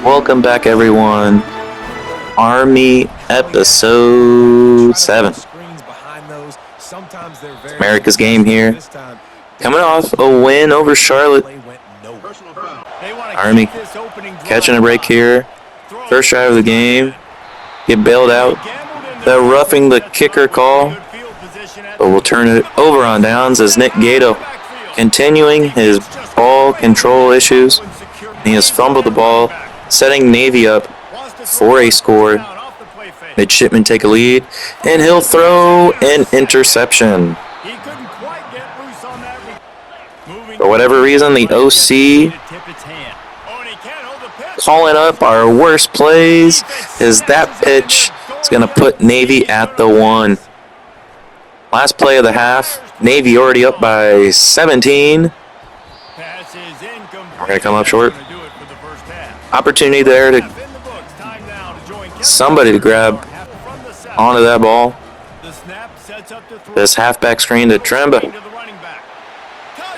Welcome back, everyone. Army episode 7. America's game here. Coming off a win over Charlotte. Army catching a break here. First drive of the game. Get bailed out. They're roughing the kicker call. But we'll turn it over on downs as Nick Gato continuing his ball control issues. He has fumbled the ball, setting Navy up for a score. Midshipmen take a lead, and he'll throw an interception. For whatever reason, the OC calling up our worst plays is that pitch is going to put Navy at the 1. Last play of the half, Navy already up by 17. We're going to come up short. Opportunity there to somebody to grab onto that ball. This halfback screen to Tremba. Going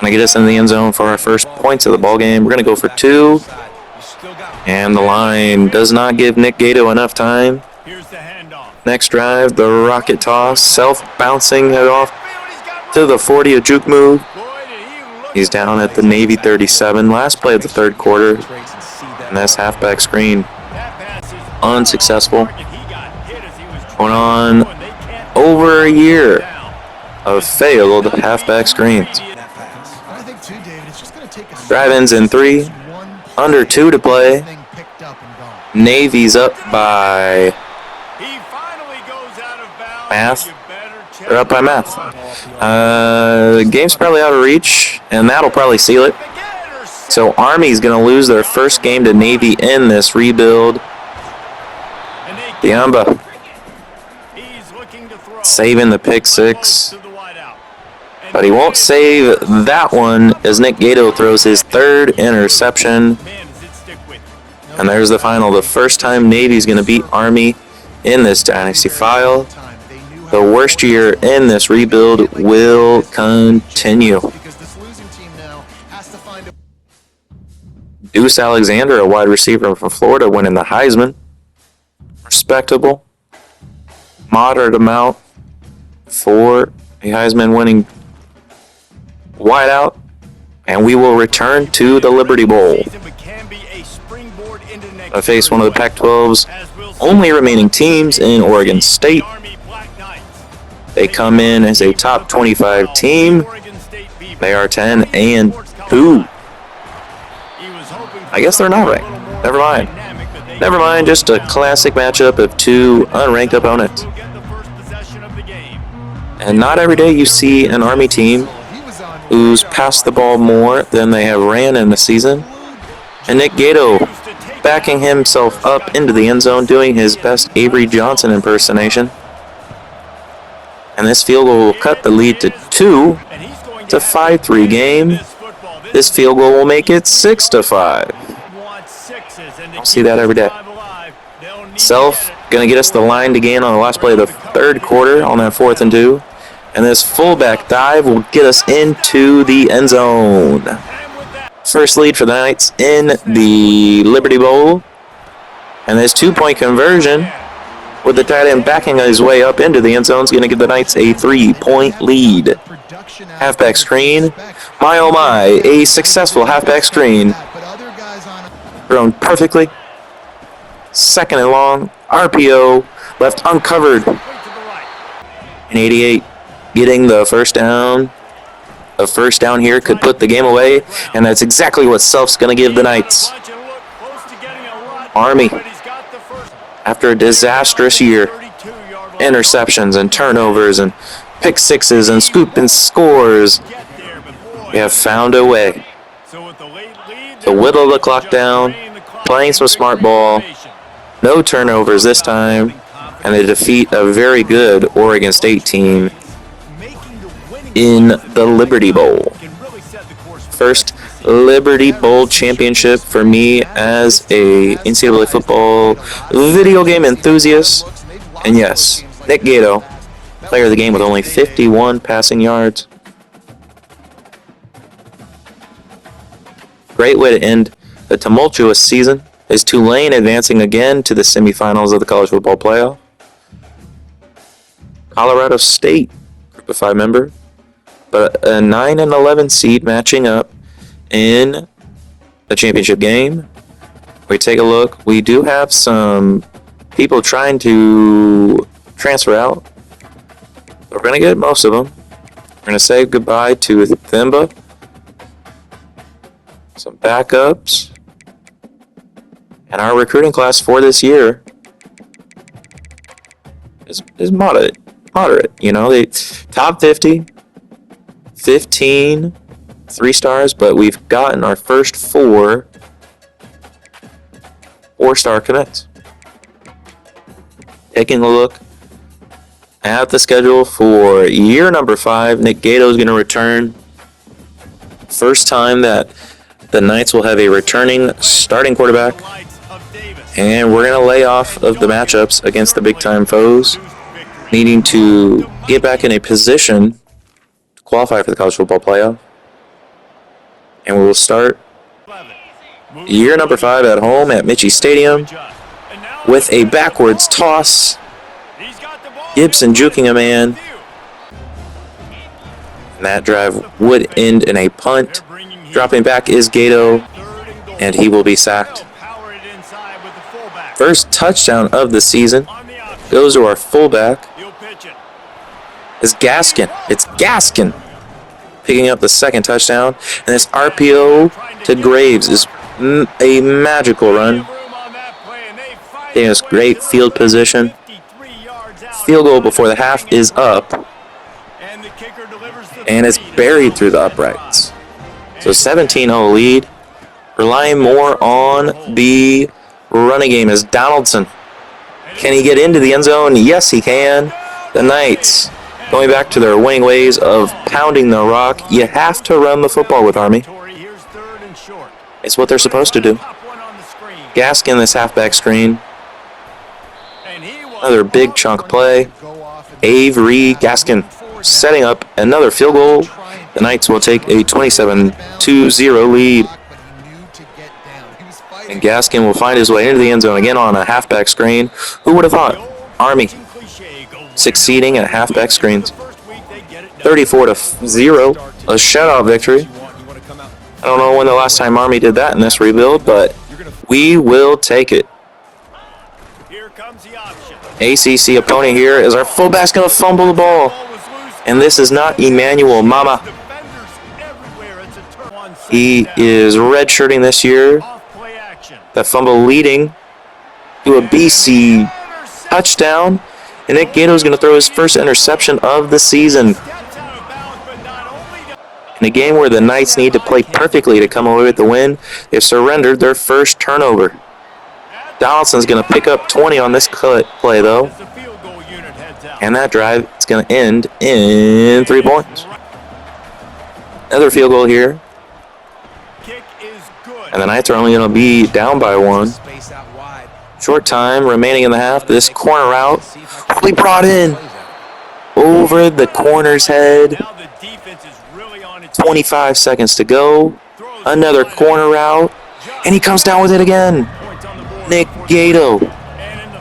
to get us in the end zone for our first points of the ball game. We're going to go for 2. And the line does not give Nick Gato enough time. Next drive, the rocket toss, self-bouncing it off to the 40, a juke move. He's down at the Navy 37. Last play of the third quarter. And that's halfback screen. Unsuccessful. Going on over a year of failed halfback screens. Drive-ins in 3. Under 2 to play. Navy's up by math. They're up by math. The game's probably out of reach, and that'll probably seal it. So Army's going to lose their first game to Navy in this rebuild. Diamba saving the pick 6. But he won't save that one as Nick Gato throws his 3rd interception. And there's the final. The first time Navy's going to beat Army in this dynasty file. The worst year in this rebuild will continue. Deuce Alexander, a wide receiver from Florida, winning the Heisman. Respectable. Moderate amount for a Heisman winning wideout. And we will return to the Liberty Bowl. I face one of the Pac-12's only remaining teams in Oregon State. They come in as a top 25 team. They are 10-2. I guess they're not ranked. Never mind. Never mind, just a classic matchup of 2 unranked opponents. And not every day you see an Army team who's passed the ball more than they have ran in the season. And Nick Gato backing himself up into the end zone, doing his best Avery Johnson impersonation. And this field goal will cut the lead to 2. It's a 5-3 game. This field goal will make it 6-5. I'll see that every day. Self going to get us the line to gain on the last play of the third quarter on that 4th and 2. And this fullback dive will get us into the end zone. First lead for the Knights in the Liberty Bowl. And this 2-point conversion with the tight end backing his way up into the end zone is going to give the Knights a 3-point lead. Halfback screen. My oh my, a successful halfback screen. Thrown perfectly. 2nd and long. RPO. Left uncovered. And 88 getting the first down. A first down here could put the game away. And that's exactly what Self's going to give the Knights. Army, after a disastrous year, interceptions and turnovers and pick 6s and scoop and scores, we have found a way to whittle the clock down, playing some smart ball, no turnovers this time, and they defeat a very good Oregon State team in the Liberty Bowl. First Liberty Bowl championship for me as a NCAA football video game enthusiast. And yes, Nick Gato, player of the game with only 51 passing yards. Great way to end a tumultuous season is Tulane advancing again to the semifinals of the college football playoff. Colorado State, Group of 5 member, but a 9 and 11 seed matching up in the championship game. We take a look. We do have some people trying to transfer out. We're going to get most of them. We're going to say goodbye to Thimba. Some backups. And our recruiting class for this year is moderate. You know, they top 50, 15 3-stars, but we've gotten our first 4 4-star commits. Taking a look at the schedule for year number 5, Nick Gato is going to return. First time that the Knights will have a returning starting quarterback. And we're going to lay off of the matchups against the big-time foes, needing to get back in a position to qualify for the college football playoff. And we will start year number 5 at home at Michie Stadium with a backwards toss. Gibson juking a man. And that drive would end in a punt. Dropping back is Gato, and he will be sacked. First touchdown of the season goes to our fullback. It's Gaskin. It's Gaskin picking up the second touchdown. And this RPO to Graves is a magical run. He has great field position. Field goal before the half is up. And it's buried through the uprights. So 17-0 lead. Relying more on the running game is Donaldson. Can he get into the end zone? Yes, he can. The Knights going back to their winning ways of pounding the rock. You have to run the football with Army. It's what they're supposed to do. Gaskin, this halfback screen. Another big chunk play. Avery Gaskin setting up another field goal. The Knights will take a 27-0 lead. And Gaskin will find his way into the end zone again on a halfback screen. Who would have thought? Army succeeding at halfback screens. 34-0, a shutout victory. I don't know when the last time Army did that in this rebuild, but we will take it. ACC opponent here is our fullback's going to fumble the ball. And this is not Emmanuel Mama. He is redshirting this year. That fumble leading to a BC touchdown. And Nick Gato is going to throw his first interception of the season. In a game where the Knights need to play perfectly to come away with the win, they've surrendered their first turnover. Donaldson's going to pick up 20 on this play, though. And that drive is going to end in 3 points. Another field goal here. And the Knights are only going to be down by 1. Short time remaining in the half. This corner route will be brought in over the corner's head. 25 seconds to go. Another corner route. And he comes down with it again. Nick Gato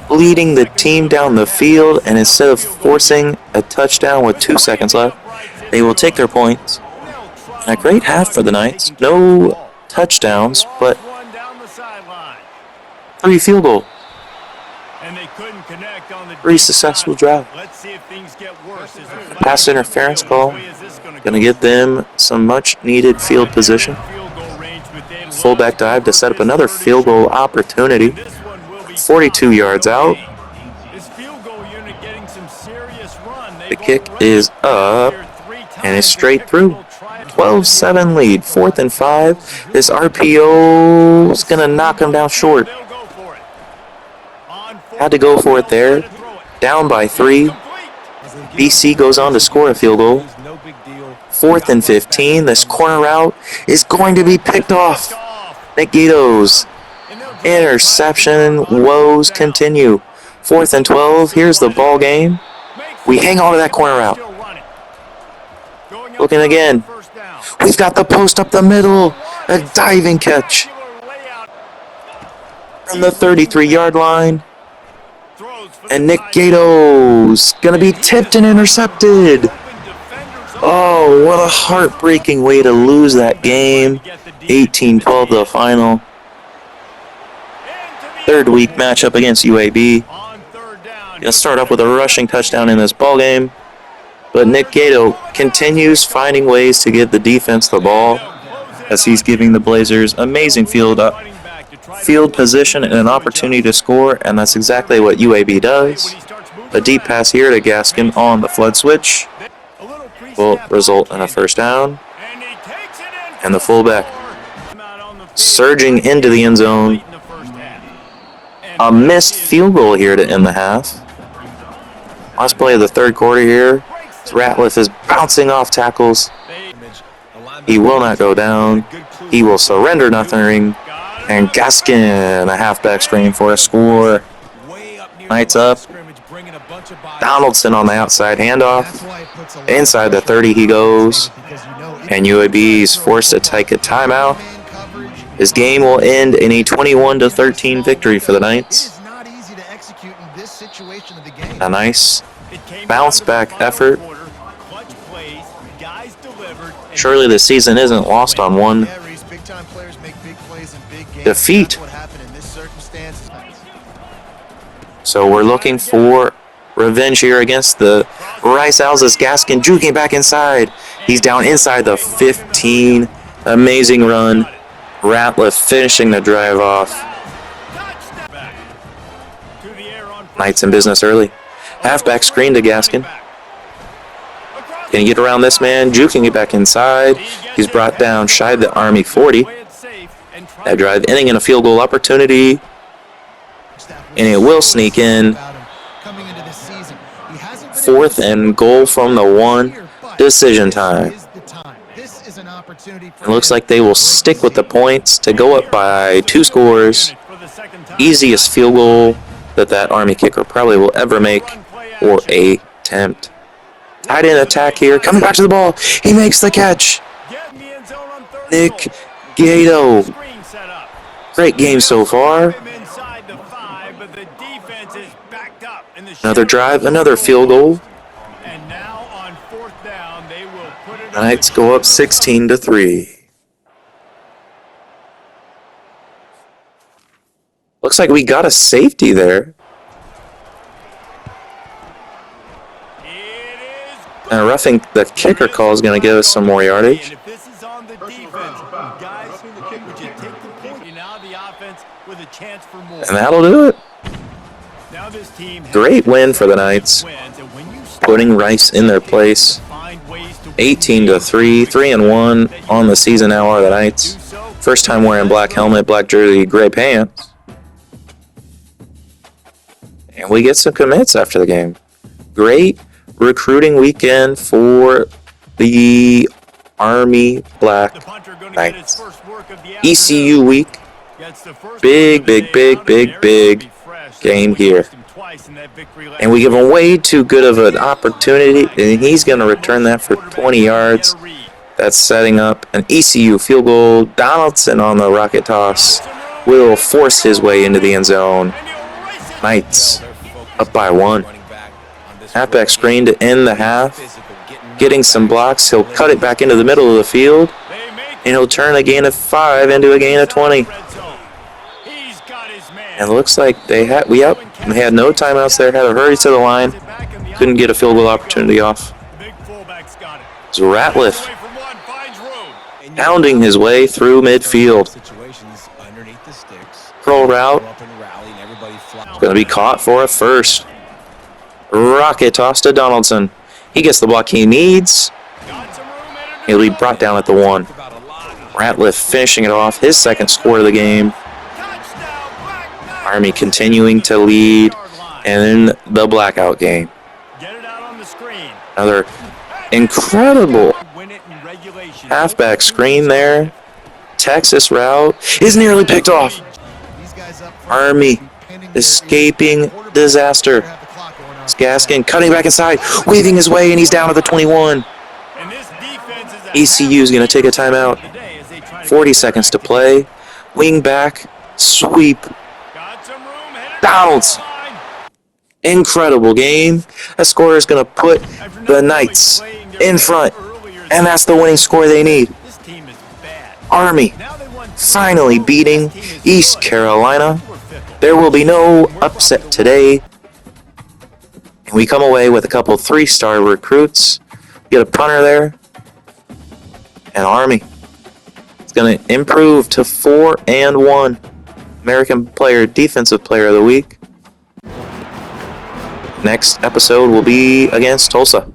leading the team down the field. And instead of forcing a touchdown with 2 seconds left, they will take their points. And a great half for the Knights. No touchdowns, but 3 field goals. 3 successful drives. Pass interference call. Going to give them some much needed field position. Fullback dive to set up another field goal opportunity. 42 yards out. The kick is up and it's straight through. 12-7 lead, 4th and 5. This RPO is going to knock him down short. Had to go for it there. Down by 3. BC goes on to score a field goal. 4th and 15. This corner route is going to be picked off. Nick Gato's interception woes continue. 4th and 12. Here's the ball game. We hang on to that corner route. Looking again. We've got the post up the middle. A diving catch. from the 33-yard line. And Nick Gato's going to be tipped and intercepted. Oh, what a heartbreaking way to lose that game. 18-12 the final. Third week matchup against UAB. Gonna start up with a rushing touchdown in this ballgame. But Nick Gato continues finding ways to give the defense the ball as he's giving the Blazers amazing field position and an opportunity to score, and that's exactly what UAB does. A deep pass here to Gaskin on the flood switch will result in a first down. And the fullback surging into the end zone. A missed field goal here to end the half. Last play of the third quarter here. Ratliff is bouncing off tackles. He will not go down. He will surrender nothing. And Gaskin, a halfback screen for a score. Knights up. Donaldson on the outside handoff. Inside the 30 he goes. And UAB is forced to take a timeout. This game will end in a 21-13 victory for the Knights. A nice bounce back effort. Surely the season isn't lost on one defeat. So we're looking for revenge here against the Rice Owls as Gaskin juking back inside. He's down inside the 15. Amazing run. Ratliff finishing the drive off. Knights in business early. Halfback screen to Gaskin. Can he get around this man? Juking it back inside. He's brought down shy of the Army 40. That drive ending in a field goal opportunity. And it will sneak in. 4th and goal from the 1. Decision time. It looks like they will stick with the points to go up by 2 scores. Easiest field goal that Army kicker probably will ever make or attempt. Tight end attack here. Coming back to the ball. He makes the catch. Nick Gato. Great game so far. Another drive, another field goal. The Knights go up 16-3. Looks like we got a safety there. And roughing the kicker call is going to give us some more yardage. And that'll do it. Great win for the Knights. Putting Rice in their place. 18-3, 3-1 on the season now are the Knights. First time wearing black helmet, black jersey, gray pants. And we get some commits after the game. Great recruiting weekend for the Army Black Knights. ECU week. Big game here. And we give him way too good of an opportunity, and he's going to return that for 20 yards. That's setting up an ECU field goal. Donaldson on the rocket toss will force his way into the end zone. Knights up by 1. Halfback screen to end the half. Getting some blocks. He'll cut it back into the middle of the field. And he'll turn a gain of 5 into a gain of 20. And it looks like they had no timeouts there. Had to hurry to the line. Couldn't get a field goal opportunity off. It's Ratliff pounding his way through midfield. Curl route. It's going to be caught for a first. Rocket toss to Donaldson. He gets the block he needs. He'll be brought down at the 1. Ratliff finishing it off. His second score of the game. Army continuing to lead. And in the blackout game. Another incredible halfback screen there. Texas route is nearly picked off. Army escaping disaster. Gaskin cutting back inside, weaving his way, and he's down at the 21. ECU is going to take a timeout. 40 seconds to play. Wing back, sweep. McDonald's. Incredible game. That score is going to put the Knights in front, and that's the winning score they need. Army finally beating East Carolina. There will be no upset today. And we come away with a couple 3-star recruits. Get a punter there. And Army is going to improve to 4-1. American Defensive Player of the Week. Next episode will be against Tulsa.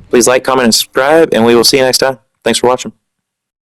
Please like, comment, and subscribe, and we will see you next time. Thanks for watching.